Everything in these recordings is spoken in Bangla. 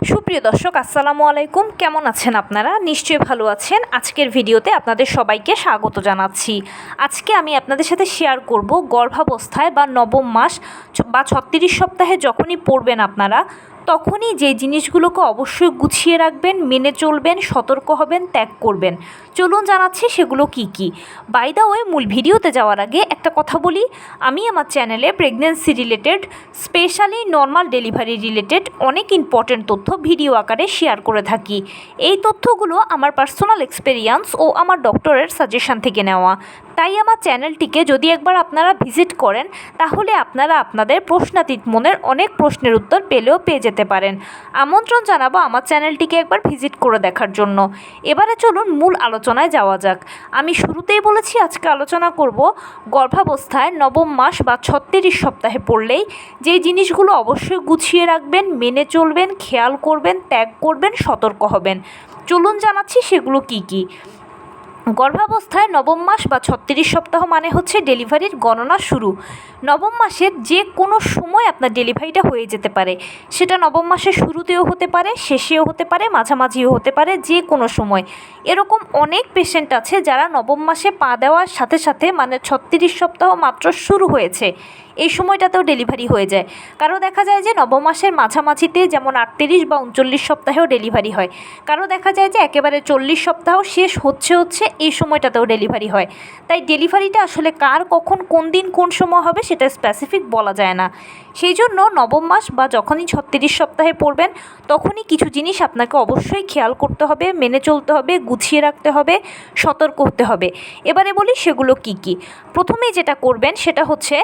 সুপ্রিয় দর্শক, আসসালামু আলাইকুম। কেমন আছেন আপনারা? নিশ্চয়ই ভালো আছেন। আজকের ভিডিওতে আপনাদের সবাইকে স্বাগত জানাচ্ছি। আজকে আমি আপনাদের সাথে শেয়ার করব গর্ভাবস্থায় বা নবম মাস বা 36 সপ্তাহে যখনই পড়বেন আপনারা, তখনই যে জিনিসগুলোকে অবশ্যই গুছিয়ে রাখবেন, মেনে চলবেন, সতর্ক হবেন, ত্যাগ করবেন। চলুন জানাচ্ছি সেগুলো কি কি। বাই দ্য ওয়ে, মূল ভিডিওতে যাওয়ার আগে একটা কথা বলি, আমি আমার চ্যানেলে pregnancy related, specially normal delivery related অনেক ইম্পর্টেন্ট তথ্য ভিডিও আকারে শেয়ার করে থাকি। এই তথ্যগুলো আমার পার্সোনাল এক্সপেরিয়েন্স ও আমার ডক্টরের সাজেশন থেকে নেওয়া। তাই আমার চ্যানেলটিকে যদি একবার আপনারা ভিজিট করেন, তাহলে আপনারা আপনাদের প্রশ্নাতীত মনের অনেক প্রশ্নের উত্তর পেয়ে যেতে পারেন। আমন্ত্রণ জানাবো আমার চ্যানেলটিকে একবার ভিজিট করে দেখার জন্য। এবারে চলুন মূল আলোচনায় যাওয়া যাক। আমি শুরুতেই বলেছি আজকে আলোচনা করব গর্ভাবস্থায় নবম মাস বা 36 সপ্তাহে পড়লেই যে জিনিসগুলো অবশ্যই গুছিয়ে রাখবেন, মেনে চলবেন, খেয়াল করবেন, ত্যাগ করবেন, সতর্ক হবেন। চলুন জানাচ্ছি সেগুলো কি কি। গর্ভাবস্থায় নবম মাস বা 36 সপ্তাহ মানে হচ্ছে ডেলিভারির গণনা শুরু। নবম মাসের যে কোনো সময় আপনার ডেলিভারিটা হয়ে যেতে পারে। সেটা নবম মাসের শুরুতেও হতে পারে, শেষেও হতে পারে, মাঝামাঝিও হতে পারে, যে কোনো সময়। এরকম অনেক পেশেন্ট আছে যারা নবম মাসে পা দেওয়ার সাথে সাথে, মানে 36 সপ্তাহ মাত্র শুরু হয়েছে, এই সময়টাতেও ডেলিভারি হয়ে যায়। কারো দেখা যায় যে নবম মাসের মাঝামাঝিতে, যেমন 38 বা 39 সপ্তাহেও ডেলিভারি হয়। কারো দেখা যায় যে একেবারে 40 সপ্তাহ শেষ হচ্ছে এই সময়টাতেও ডেলিভারি হয়। তাই ডেলিভারিটা আসলে কার কখন কোন দিন কোন সময় হবে সেটা স্পেসিফিক বলা যায় না। সেই জন্য নবম মাস বা যখনই 36 সপ্তাহে পড়বেন, তখনই কিছু জিনিস আপনাকে অবশ্যই খেয়াল করতে হবে, মেনে চলতে হবে, গুছিয়ে রাখতে হবে, সতর্ক হতে হবে। এবারে বলি সেগুলো কি কি। প্রথমেই যেটা করবেন সেটা হচ্ছে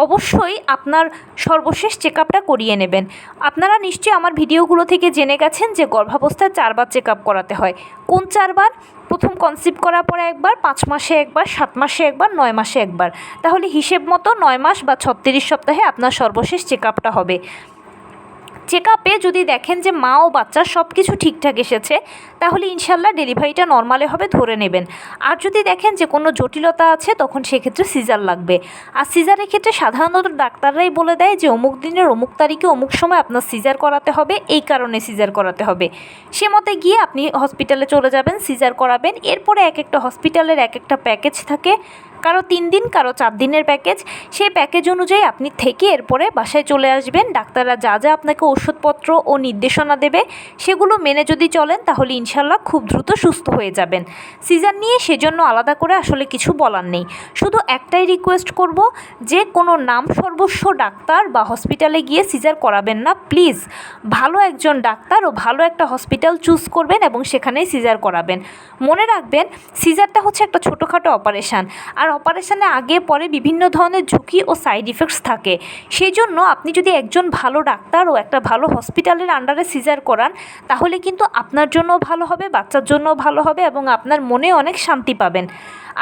অবশ্যই আপনার সর্বশেষ চেক আপটা করিয়ে নেবেন। আপনারা নিশ্চয়ই আমার ভিডিওগুলো থেকে জেনে গেছেন যে গর্ভাবস্থায় 4বার চেক আপ করাতে হয়। কোন 4বার? প্রথম কনসিভ করার পরে একবার, 5 মাসে একবার, 7 মাসে একবার, 9 মাসে একবার। তাহলে হিসেব মতো 9 মাস বা 36 সপ্তাহে আপনার সর্বশেষ চেক আপটা হবে। চেক আপে যদি দেখেন যে মা ও বাচ্চার সব কিছু ঠিকঠাক এসেছে, তাহলে ইনশাল্লাহ ডেলিভারিটা নর্মালে হবে ধরে নেবেন। আর যদি দেখেন যে কোনো জটিলতা আছে, তখন সেক্ষেত্রে সিজার লাগবে। আর সিজারের ক্ষেত্রে সাধারণত ডাক্তাররাই বলে দেয় যে অমুক দিনের অমুক তারিখে অমুক সময় আপনার সিজার করাতে হবে, এই কারণে সিজার করাতে হবে। সে মতে গিয়ে আপনি হসপিটালে চলে যাবেন, সিজার করাবেন। এরপরে এক একটা হসপিটালের এক একটা প্যাকেজ থাকে, কারো 3 দিন, কারো 4 দিনের প্যাকেজ। সেই প্যাকেজ অনুযায়ী আপনি থেকে এরপরে বাসায় চলে আসবেন। ডাক্তাররা যা যা আপনাকে ওষুধপত্র ও নির্দেশনা দেবে, সেগুলো মেনে যদি চলেন, তাহলে ইনশাল্লাহ খুব দ্রুত সুস্থ হয়ে যাবেন। সিজার নিয়ে সেজন্য আলাদা করে আসলে কিছু বলার নেই। শুধু একটাই রিকোয়েস্ট করব, যে কোনো নাম সর্বস্ব ডাক্তার বা হসপিটালে গিয়ে সিজার করাবেন না প্লিজ। ভালো একজন ডাক্তার ও ভালো একটা হসপিটাল চুজ করবেন এবং সেখানেই সিজার করাবেন। মনে রাখবেন, সিজারটা হচ্ছে একটা ছোটোখাটো অপারেশান। আর অপারেশানে আগে পরে বিভিন্ন ধরনের ঝুঁকি ও সাইড ইফেক্টস থাকে। সেই জন্য আপনি যদি একজন ভালো ডাক্তার ও একটা ভালো হসপিটালের আন্ডারে সিজার করান, তাহলে কিন্তু আপনার জন্য ভালো হবে, বাচ্চার জন্য ভালো হবে এবং আপনার মনে অনেক শান্তি পাবেন।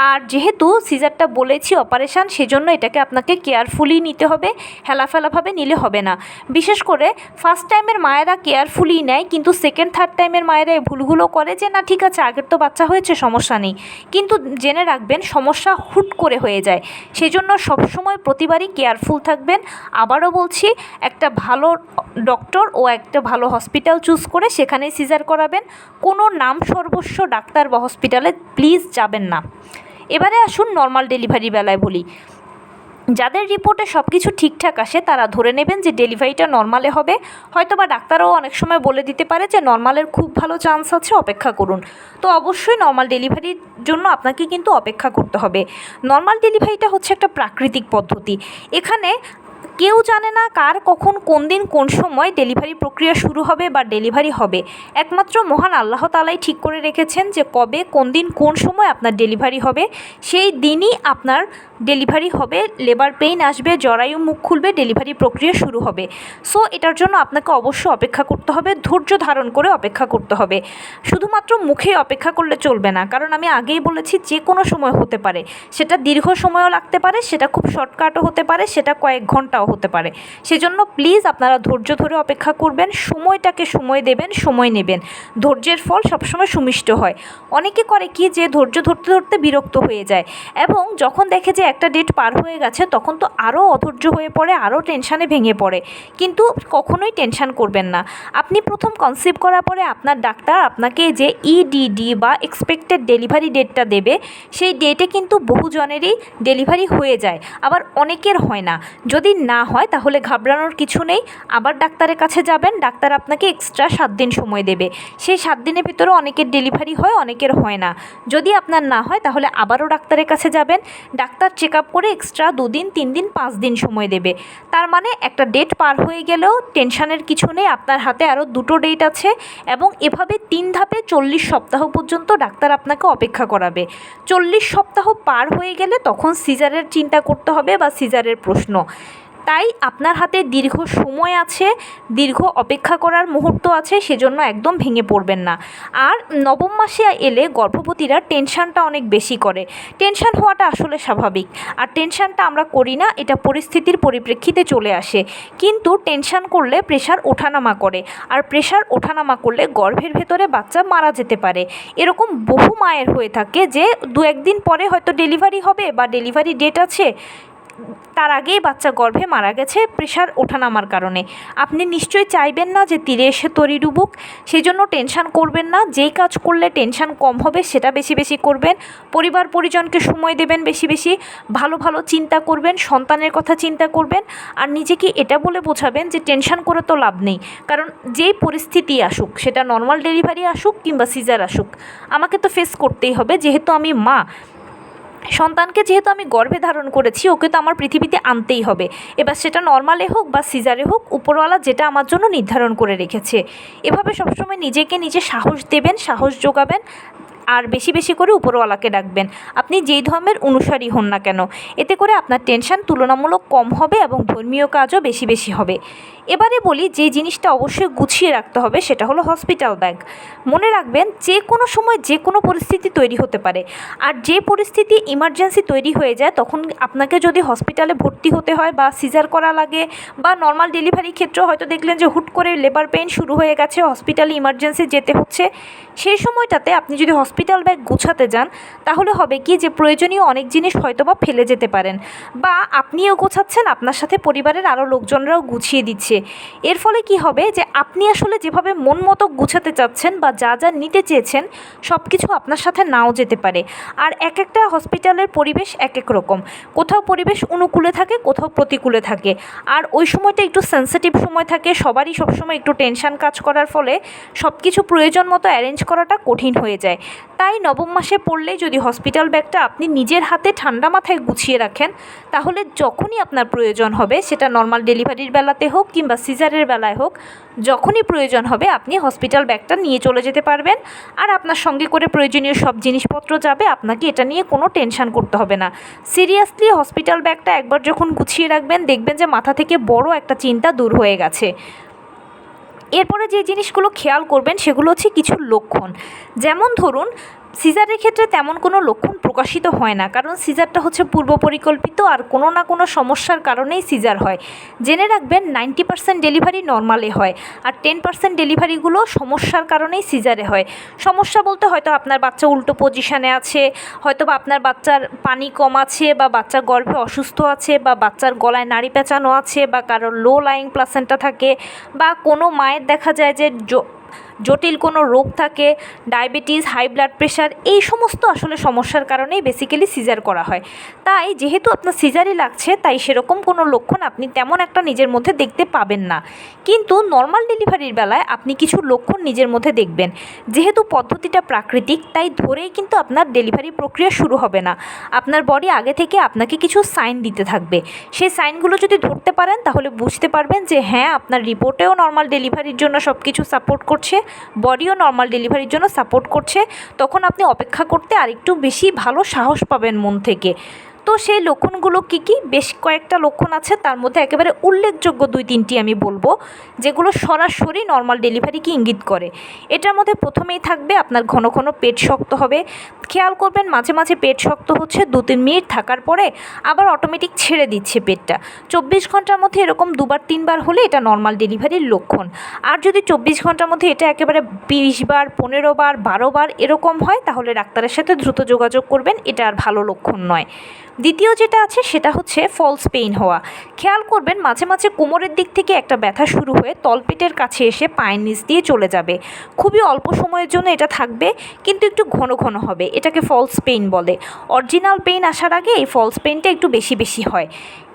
আর যেহেতু সিজারটা বলেছি অপারেশান, সেজন্য এটাকে আপনাকে কেয়ারফুলি নিতে হবে, হেলাফেলাভাবে নিলে হবে না। বিশেষ করে ফার্স্ট টাইমের মায়েরা কেয়ারফুলি নেয়, কিন্তু সেকেন্ড থার্ড টাইমের মায়েরা এই ভুলগুলো করে যে না ঠিক আছে, আগের তো বাচ্চা হয়েছে, সমস্যা নেই। কিন্তু জেনে রাখবেন, সমস্যা হুট করে হয়ে যায়। সেজন্য সবসময় প্রতিবারই কেয়ারফুল থাকবেন। আবারও বলছি, একটা ভালো ডক্টর ও একটা ভালো হসপিটাল চুজ করে সেখানেই সিজার করাবেন। কোনো নাম সর্বস্ব ডাক্তার বা হসপিটালে প্লিজ যাবেন না। এবারে আসুন নর্মাল ডেলিভারি বেলায় বলি। যাদের রিপোর্টে সব কিছু ঠিকঠাক আসে, তারা ধরে নেবেন যে ডেলিভারিটা নর্মালে হবে। হয়তো বা ডাক্তারও অনেক সময় বলে দিতে পারে যে নর্মালের খুব ভালো চান্স আছে, অপেক্ষা করুন। তো অবশ্যই নর্মাল ডেলিভারির জন্য আপনাকে কিন্তু অপেক্ষা করতে হবে। নর্মাল ডেলিভারিটা হচ্ছে একটা প্রাকৃতিক পদ্ধতি। এখানে কেউ জানে না কার কখন কোন দিন কোন সময় ডেলিভারি প্রক্রিয়া শুরু হবে বা ডেলিভারি হবে। একমাত্র মহান আল্লাহ তাআলাই ঠিক করে রেখেছেন যে কবে, কোন দিন, কোন সময় আপনার ডেলিভারি হবে। সেই দিনই আপনার ডেলিভারি হবে, লেবার পেইন আসবে, জরায়ু মুখ খুলবে, ডেলিভারি প্রক্রিয়া শুরু হবে। সো এটার জন্য আপনাকে অবশ্যই অপেক্ষা করতে হবে, ধৈর্য ধারণ করে অপেক্ষা করতে হবে। শুধুমাত্র মুখে অপেক্ষা করলে চলবে না, কারণ আমি আগেই বলেছি যে কোনো সময় হতে পারে। সেটা দীর্ঘ সময়ও লাগতে পারে, সেটা খুব শর্টকাটও হতে পারে, সেটা কয়েক ঘন্টাও হতে পারে। সেজন্য প্লিজ আপনারা ধৈর্য ধরে অপেক্ষা করবেন, সময়টাকে সময় দেবেন, সময় নেবেন। ধৈর্যের ফল সবসময় সুমিষ্ট হয়। অনেকে করে কি যে ধৈর্য ধরতে ধরতে বিরক্ত হয়ে যায় এবং যখন দেখে যে একটা ডেট পার হয়ে গেছে তখন তো আরও অধৈর্য হয়ে পড়ে, আরও টেনশানে ভেঙে পড়ে। কিন্তু কখনোই টেনশান করবেন না। আপনি প্রথম কনসিভ করার পরে আপনার ডাক্তার আপনাকে যে ইডিডি বা এক্সপেক্টেড ডেলিভারি ডেটটা দেবে, সেই ডেটে কিন্তু বহুজনেরই ডেলিভারি হয়ে যায়, আবার অনেকের হয় না। যদি না হয় তাহলে ঘাবড়ানোর কিছু নেই, আবার ডাক্তারের কাছে যাবেন, ডাক্তার আপনাকে এক্সট্রা 7 দিন সময় দেবে। সেই 7 দিনের ভিতরে অনেকের ডেলিভারি হয়, অনেকের হয় না। যদি আপনার না হয় তাহলে আবারও ডাক্তারের কাছে যাবেন, ডাক্তার চেক আপ করে এক্সট্রা 2 দিন, 3 দিন, 5 দিন সময় দেবে। তার মানে একটা ডেট পার হয়ে গেলেও টেনশানের কিছু নেই, আপনার হাতে আরও 2টো ডেট আছে এবং এভাবে 3 ধাপে 40 সপ্তাহ পর্যন্ত ডাক্তার আপনাকে অপেক্ষা করাবে। 40 সপ্তাহ পার হয়ে গেলে তখন সিজারের চিন্তা করতে হবে বা সিজারের প্রশ্ন। তাই আপনার হাতে দীর্ঘ সময় আছে, দীর্ঘ অপেক্ষা করার মুহূর্ত আছে, সেজন্য একদম ভেঙে পড়বেন না। আর নবম মাসে এলে গর্ভবতীরা টেনশানটা অনেক বেশি করে। টেনশান হওয়াটা আসলে স্বাভাবিক, আর টেনশানটা আমরা করি না, এটা পরিস্থিতির পরিপ্রেক্ষিতে চলে আসে। কিন্তু টেনশান করলে প্রেশার ওঠানামা করে, আর প্রেশার ওঠানামা করলে গর্ভের ভেতরে বাচ্চা মারা যেতে পারে। এরকম বহু মায়ের হয়ে থাকে যে 2-1 দিন পরে হয়তো ডেলিভারি হবে বা ডেলিভারি ডেট আছে, তার আগেই বাচ্চা গর্ভে মারা গেছে প্রেশার ওঠানামার কারণে। আপনি নিশ্চয়ই চাইবেন না যে তীরে এসে তরি ডুবুক, সেই জন্য টেনশান করবেন না। যেই কাজ করলে টেনশান কম হবে সেটা বেশি বেশি করবেন। পরিবার পরিজনকে সময় দেবেন বেশি বেশি, ভালো ভালো চিন্তা করবেন, সন্তানের কথা চিন্তা করবেন। আর নিজেকে এটা বলে বোঝাবেন যে টেনশান করে তো লাভ নেই, কারণ যেই পরিস্থিতি আসুক, সেটা নর্মাল ডেলিভারি আসুক কিংবা সিজার আসুক, আমাকে তো ফেস করতেই হবে। যেহেতু আমি মা, সন্তানকে যেহেতু আমি গর্ভে ধারণ করেছি, ওকে তো আমার পৃথিবীতে আনতেই হবে। এবার সেটা নর্মালে হোক বা সিজারে হোক, উপরওয়ালা যেটা আমার জন্য নির্ধারণ করে রেখেছে। এভাবে সবসময় নিজেকে নিজে সাহস দেবেন, সাহস যোগাবেন, আর বেশি বেশি করে উপরওয়ালাকে ডাকবেন। আপনি যেই ধর্মের অনুসারী হন না কেন, এতে করে আপনার টেনশন তুলনামূলক কম হবে এবং ধর্মীয় কাজও বেশি বেশি হবে। এবারে বলি, যে জিনিসটা অবশ্যই গুছিয়ে রাখতে হবে সেটা হলো হসপিটাল ব্যাগ। মনে রাখবেন, যে কোনো সময় যে কোনো পরিস্থিতি তৈরি হতে পারে, আর যে পরিস্থিতি ইমার্জেন্সি তৈরি হয়ে যায় তখন আপনাকে যদি হসপিটালে ভর্তি হতে হয় বা সিজার করা লাগে বা নর্মাল ডেলিভারির ক্ষেত্রেও হয়তো দেখলেন যে হুট করে লেবার পেইন শুরু হয়ে গেছে, হসপিটালে ইমার্জেন্সি যেতে হচ্ছে, সেই সময়টাতে আপনি যদি হসপিটাল ব্যাগ গুছাতে যান তাহলে হবে কি যে প্রয়োজনীয় অনেক জিনিস হয়তো বা ফেলে যেতে পারেন, বা আপনিও গোছাচ্ছেন, আপনার সাথে পরিবারের আরও লোকজনরাও গুছিয়ে দিচ্ছে। এর ফলে কি হবে যে আপনি আসলে যেভাবে মন মতো গুছাতে চাচ্ছেন বা যা যা নিতে চেয়েছেন সব কিছু আপনার সাথে নাও যেতে পারে। আর এক একটা হসপিটালের পরিবেশ এক এক রকম, কোথাও পরিবেশ অনুকূলে থাকে, কোথাও প্রতিকূলে থাকে। আর ওই সময়টা একটু সেন্সিটিভ সময় থাকে, সবারই সবসময় একটু টেনশন কাজ করার ফলে সব কিছু প্রয়োজন মতো অ্যারেঞ্জ করাটা কঠিন হয়ে যায়। তাই নবম মাসে পড়লে যদি হসপিটাল ব্যাগটা আপনি নিজের হাতে ঠান্ডা মাথায় গুছিয়ে রাখেন, তাহলে যখনই আপনার প্রয়োজন হবে, সেটা নর্মাল ডেলিভারির বেলাতে হোক কিংবা সিজারের বেলায় হোক, যখনই প্রয়োজন হবে আপনি হসপিটাল ব্যাগটা নিয়ে চলে যেতে পারবেন। আর আপনার সঙ্গে করে প্রয়োজনীয় সব জিনিসপত্র যাবে, আপনাকে এটা নিয়ে কোনো টেনশন করতে হবে না। সিরিয়াসলি হসপিটাল ব্যাগটা একবার যখন গুছিয়ে রাখবেন, দেখবেন যে মাথা থেকে বড় একটা চিন্তা দূর হয়ে গেছে। এরপরে যে জিনিসগুলো খেয়াল করবেন সেগুলো হচ্ছে কিছু লক্ষণ। যেমন ধরুন, সিজারের ক্ষেত্রে তেমন কোনো লক্ষণ প্রকাশিত হয় না, কারণ সিজারটা হচ্ছে পূর্ব পরিকল্পিত, আর কোনো না কোনো সমস্যার কারণেই সিজার হয়। জেনে রাখবেন 90% ডেলিভারি নর্মালে হয়, আর 10% ডেলিভারিগুলো সমস্যার কারণেই সিজারে হয়। সমস্যা বলতে হয়তো আপনার বাচ্চা উল্টো পজিশানে আছে, হয়তো বা আপনার বাচ্চার পানি কম আছে, বা বাচ্চা গর্ভে অসুস্থ আছে, বা বাচ্চার গলায় নাড়ি পেঁচানো আছে, বা কারোর লো লাইং প্লাসেন্টা থাকে, বা কোনো মায়ের দেখা যায় যে জটিল কোনো রোগ থাকে, ডায়াবেটিস, হাই ব্লাড প্রেশার, এই সমস্ত আসলে সমস্যার কারণেই বেসিক্যালি সিজার করা হয়। তাই যেহেতু আপনার সিজারই লাগছে, তাই সেরকম কোনো লক্ষণ আপনি তেমন একটা নিজের মধ্যে দেখতে পাবেন না। কিন্তু নর্মাল ডেলিভারির বেলায় আপনি কিছু লক্ষণ নিজের মধ্যে দেখবেন। যেহেতু পদ্ধতিটা প্রাকৃতিক, তাই ধরেই কিন্তু আপনার ডেলিভারি প্রক্রিয়া শুরু হবে না। আপনার বডি আগে থেকে আপনাকে কিছু সাইন দিতে থাকবে। সেই সাইনগুলো যদি ধরতে পারেন তাহলে বুঝতে পারবেন যে হ্যাঁ, আপনার রিপোর্টেও নর্মাল ডেলিভারির জন্য সব কিছু সাপোর্ট করছে, বডিও নর্মাল ডেলিভারির জন্য সাপোর্ট করছে। তখন আপনি অপেক্ষা করতে আরেকটু বেশি ভালো সাহস পাবেন মন থেকে। তো সেই লক্ষণগুলো কী কী? বেশ কয়েকটা লক্ষণ আছে, তার মধ্যে একেবারে উল্লেখযোগ্য 2-3টি আমি বলবো, যেগুলো সরাসরি নর্মাল ডেলিভারিকে ইঙ্গিত করে। এটার মধ্যে প্রথমেই থাকবে আপনার ঘন ঘন পেট শক্ত হবে। খেয়াল করবেন মাঝে মাঝে পেট শক্ত হচ্ছে, 2-3 মিনিট থাকার পরে আবার অটোমেটিক ছেড়ে দিচ্ছে পেটটা। 24 ঘন্টার মধ্যে এরকম 2-3 বার হলে এটা নর্মাল ডেলিভারির লক্ষণ। আর যদি 24 ঘন্টার মধ্যে এটা একেবারে 20 বার, 15 বার, 12 বার এরকম হয়, তাহলে ডাক্তারের সাথে দ্রুত যোগাযোগ করবেন, এটা আর ভালো লক্ষণ নয়। দ্বিতীয় যেটা আছে সেটা হচ্ছে ফলস পেইন হওয়া। খেয়াল করবেন মাঝে মাঝে কোমরের দিক থেকে একটা ব্যথা শুরু হয়ে তলপেটের কাছে এসে পায়ের নিচ দিয়ে চলে যাবে। খুবই অল্প সময়ের জন্য এটা থাকবে, কিন্তু একটু ঘন ঘন হবে, এটাকে ফলস পেইন বলে। অরিজিনাল পেইন আসার আগে এই ফলস পেইনটা একটু বেশি বেশি হয়।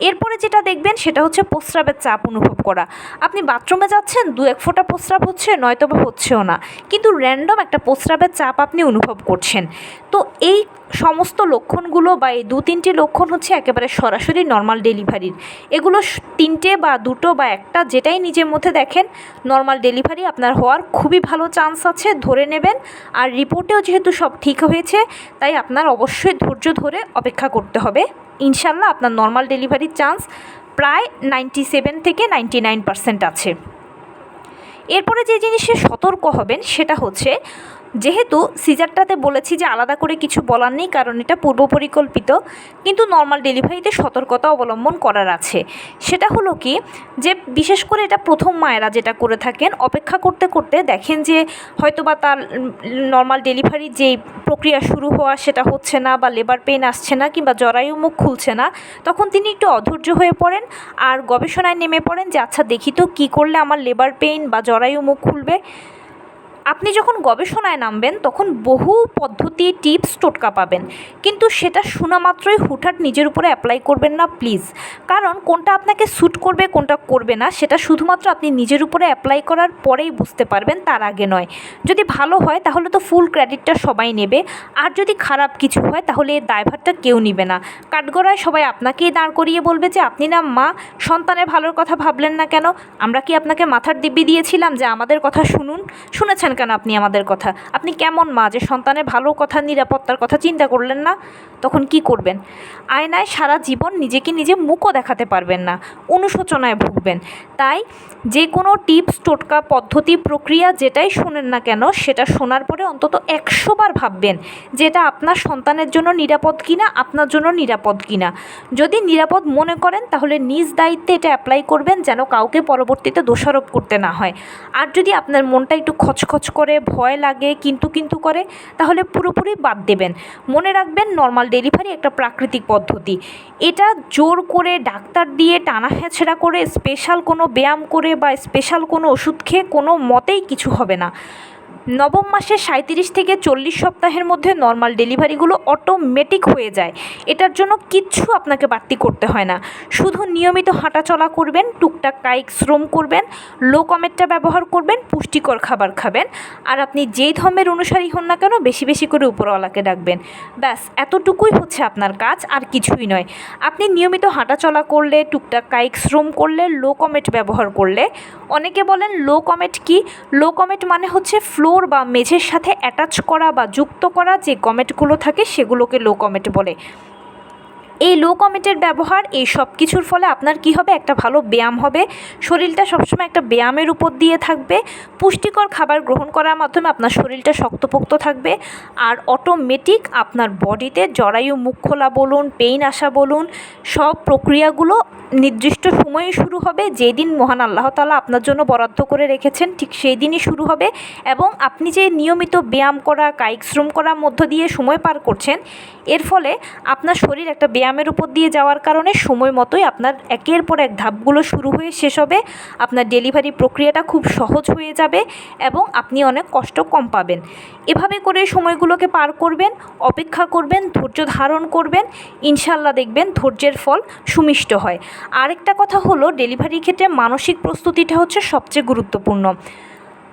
এরপরে যেটা দেখবেন সেটা হচ্ছে প্রস্রাবের চাপ অনুভব করা। আপনি বাথরুমে যাচ্ছেন, 2-1 ফোঁটা প্রস্রাব হচ্ছে, নয়তো বা হচ্ছেও না, কিন্তু র্যান্ডম একটা প্রস্রাবের চাপ আপনি অনুভব করছেন। তো এই সমস্ত লক্ষণগুলো বা এই 2-3টি লক্ষণ হচ্ছে একেবারে সরাসরি নর্মাল ডেলিভারির। এগুলো 3টে বা 2টো বা 1টা যেটাই নিজের মধ্যে দেখেন, নর্মাল ডেলিভারি আপনার হওয়ার খুবই ভালো চান্স আছে, ধরে নেবেন। আর রিপোর্টেও যেহেতু সব ঠিক হয়েছে, তাই আপনার অবশ্যই ধৈর্য ধরে অপেক্ষা করতে হবে। ইনশাল্লাহ আপনার নর্মাল ডেলিভারির চান্স প্রায় 97 থেকে 99% আছে। এরপরে যে জিনিসে সতর্ক হবেন সেটা হচ্ছে, যেহেতু সিজারটাতে বলেছি যে আলাদা করে কিছু বলার নেই, কারণ এটা পূর্ব পরিকল্পিত, কিন্তু নর্মাল ডেলিভারিতে সতর্কতা অবলম্বন করার আছে। সেটা হলো কি, যে বিশেষ করে এটা প্রথম মায়েরা যেটা করে থাকেন, অপেক্ষা করতে করতে দেখেন যে হয়তোবা তার নর্মাল ডেলিভারির যেই প্রক্রিয়া শুরু হওয়া সেটা হচ্ছে না, বা লেবার পেইন আসছে না, কিংবা জরায়ু মুখ খুলছে না, তখন তিনি একটু অধৈর্য হয়ে পড়েন আর গবেষণায় নেমে পড়েন যে আচ্ছা দেখি তো কী করলে আমার লেবার পেইন বা জরায়ু মুখ খুলবে। আপনি যখন গবেষণায় নামবেন তখন বহু পদ্ধতি, টিপস, টোটকা পাবেন, কিন্তু সেটা শোনা মাত্রই হুটহাট নিজের উপরে অ্যাপ্লাই করবেন না প্লিজ। কারণ কোনটা আপনাকে স্যুট করবে কোনটা করবে না সেটা শুধুমাত্র আপনি নিজের উপরে অ্যাপ্লাই করার পরেই বুঝতে পারবেন, তার আগে নয়। যদি ভালো হয় তাহলে তো ফুল ক্রেডিটটা সবাই নেবে, আর যদি খারাপ কিছু হয় তাহলে এর দায়ভারটা কেউ নেবে না। কাঠগড়ায় সবাই আপনাকেই দাঁড় করিয়ে বলবে যে আপনি না মা, সন্তানের ভালোর কথা ভাবলেন না কেন? আমরা কি আপনাকে মাথার দিব্যি দিয়েছিলাম যে আমাদের কথা শুনুন? শুনেছেন কেন আপনি আমাদের কথা? আপনি কেমন মা যে সন্তানের ভালো কথা, নিরাপত্তার কথা চিন্তা করলেন না? তখন কি করবেন? আয়নায় সারা জীবন নিজেকে নিজে মুখও দেখাতে পারবেন না, অনুশোচনায় ভুগবেন। তাই যে কোনো টিপস, টোটকা, পদ্ধতি, প্রক্রিয়া যেটাই শোনেন না কেন, সেটা শোনার পরে অন্তত 100 বার ভাববেন যে এটা আপনার সন্তানের জন্য নিরাপদ কিনা, আপনার জন্য নিরাপদ কিনা। যদি নিরাপদ মনে করেন তাহলে নিজ দায়িত্বে এটা অ্যাপ্লাই করবেন, যেন কাউকে পরবর্তীতে দোষারোপ করতে না হয়। আর যদি আপনার মনটা একটু খচখচ করে, ভয় লাগে, কিন্তু করে, তাহলে পুরোপুরি বাদ দেবেন। মনে রাখবেন নর্মাল ডেলিভারি একটা প্রাকৃতিক পদ্ধতি। এটা জোর করে ডাক্তার দিয়ে টানা হেঁচড়া করে, স্পেশাল কোনো ব্যায়াম করে বা স্পেশাল কোনো ওষুধ খেয়ে কোনো মতেই কিছু হবে না। নবম মাসের 37 থেকে 40 সপ্তাহের মধ্যে নর্মাল ডেলিভারিগুলো অটোমেটিক হয়ে যায়। এটার জন্য কিচ্ছু আপনাকে বাড়তি করতে হয় না, শুধু নিয়মিত হাঁটাচলা করবেন, টুকটাক কায়িক শ্রম করবেন, লো কমেটটা ব্যবহার করবেন, পুষ্টিকর খাবার খাবেন, আর আপনি যেই ধর্মের অনুসারী হন না কেন বেশি বেশি করে উপরওয়ালাকে ডাকবেন। ব্যাস এতটুকুই হচ্ছে আপনার কাজ, আর কিছুই নয়। আপনি নিয়মিত হাঁটাচলা করলে, টুকটাক কায়িক শ্রম করলে, লো কমেট ব্যবহার করলে। অনেকে বলেন লো কমেট কি? লো কমেট মানে হচ্ছে ফ্লোর বা মেঝের সাথে অ্যাটাচ করা বা যুক্ত করা যে কমেটগুলো থাকে সেগুলোকে লো কমেট বলে। এই লো কমেটের ব্যবহার, এই সব কিছুর ফলে আপনার কি হবে? একটা ভালো ব্যায়াম হবে, শরীরটা সবসময় একটা ব্যায়ামের উপর দিয়ে থাকবে, পুষ্টিকর খাবার গ্রহণ করার মাধ্যমে আপনার শরীরটা শক্তপোক্ত থাকবে, আর অটোমেটিক আপনার বডিতে জরায়ু মুখ খোলা বলুন, পেইন আসা বলুন, সব প্রক্রিয়াগুলো নির্দিষ্ট সময়ে শুরু হবে। যেই দিন মহান আল্লাহ তাআলা আপনার জন্য বরাদ্দ করে রেখেছেন ঠিক সেই দিনই শুরু হবে, এবং আপনি যে নিয়মিত ব্যায়াম করা, কায়িক শ্রম করার মধ্য দিয়ে সময় পার করছেন, এর ফলে আপনার শরীর একটা ব্যায়ামের উপর দিয়ে যাওয়ার কারণে সময় মতোই আপনার একের পর এক ধাপগুলো শুরু হয়ে শেষ হবে। আপনার ডেলিভারি প্রক্রিয়াটা খুব সহজ হয়ে যাবে এবং আপনি অনেক কষ্ট কম পাবেন। এভাবে করে সময়গুলোকে পার করবেন, অপেক্ষা করবেন, ধৈর্য ধারণ করবেন, ইনশাল্লাহ দেখবেন ধৈর্যের ফল সুমিষ্ট হয়। আরেকটা কথা হলো, ডেলিভারির ক্ষেত্রে মানসিক প্রস্তুতিটা হচ্ছে সবচেয়ে গুরুত্বপূর্ণ।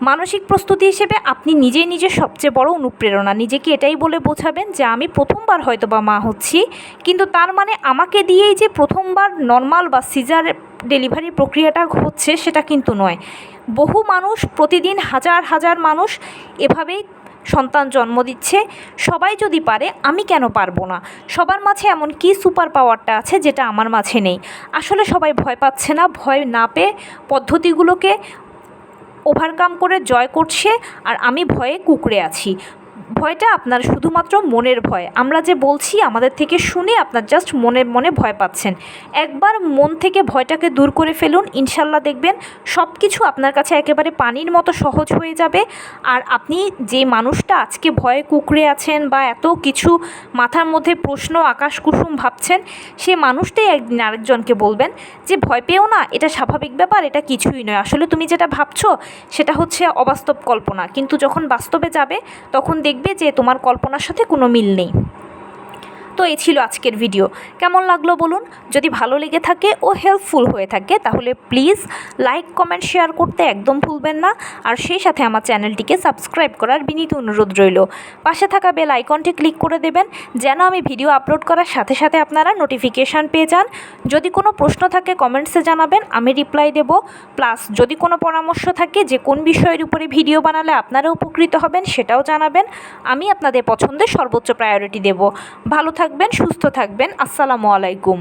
মানসিক প্রস্তুতি হিসেবে আপনি নিজেই নিজের সবচেয়ে বড় অনুপ্রেরণা। নিজেকে এটাই বলে বোঝাবেন যে আমি প্রথমবার হয়তো বা মা হচ্ছি, কিন্তু তার মানে আমাকে দিয়েই যে প্রথমবার নর্মাল বা সিজার ডেলিভারি প্রক্রিয়াটা হচ্ছে সেটা কিন্তু নয়। বহু মানুষ, প্রতিদিন হাজার হাজার মানুষ এভাবেই সন্তান জন্ম দিচ্ছে। সবাই যদি পারে আমি কেন পারবো না? সবার মাঝে এমন কি সুপার পাওয়ারটা আছে যেটা আমার মাঝে নেই? আসলে সবাই ভয় পাচ্ছে না, ভয় না পেয়ে পদ্ধতিগুলোকে ওভারকাম করে জয় করছে, আর আমি ভয়ে কুঁকড়ে আছি। ভয়টা আপনার শুধুমাত্র মনের ভয়। আমরা যে বলছি আমাদের থেকে শুনে আপনার জাস্ট মনে মনে ভয় পাচ্ছেন। একবার মন থেকে ভয়টাকে দূর করে ফেলুন, ইনশাল্লাহ দেখবেন সব কিছু আপনার কাছে একেবারে পানির মতো সহজ হয়ে যাবে। আর আপনি যে মানুষটা আজকে ভয়ে কুঁকড়ে আছেন বা এত কিছু মাথার মধ্যে প্রশ্ন আকাশ কুসুম ভাবছেন, সে মানুষটাই একদিন আরেকজনকে বলবেন যে ভয় পেও না, এটা স্বাভাবিক ব্যাপার, এটা কিছুই নয়। আসলে তুমি যেটা ভাবছো সেটা হচ্ছে অবাস্তব কল্পনা, কিন্তু যখন বাস্তবে যাবে তখন দেখবে যে তোমার কল্পনার সাথে কোনো মিল নেই। তো এই ছিল আজকের ভিডিও। কেমন লাগলো বলুন? যদি ভালো লেগে থাকে ও হেল্পফুল হয়ে থাকে তাহলে প্লিজ লাইক কমেন্ট শেয়ার করতে একদম ভুলবেন না। আর সেই সাথে আমার চ্যানেলটিকে সাবস্ক্রাইব করার বিনীত অনুরোধ রইল। পাশে থাকা বেল আইকনটি ক্লিক করে দেবেন যেন আমি ভিডিও আপলোড করার সাথে সাথে আপনারা নোটিফিকেশান পেয়ে যান। যদি কোনো প্রশ্ন থাকে কমেন্টসে জানাবেন, আমি রিপ্লাই দেব। প্লাস যদি কোনো পরামর্শ থাকে যে কোন বিষয়ের উপরে ভিডিও বানালে আপনারা উপকৃত হবেন সেটাও জানাবেন। আমি আপনাদের পছন্দের সর্বোচ্চ প্রায়োরিটি দেব। ভালো থাকবেন, সুস্থ থাকবেন। আসসালামু আলাইকুম।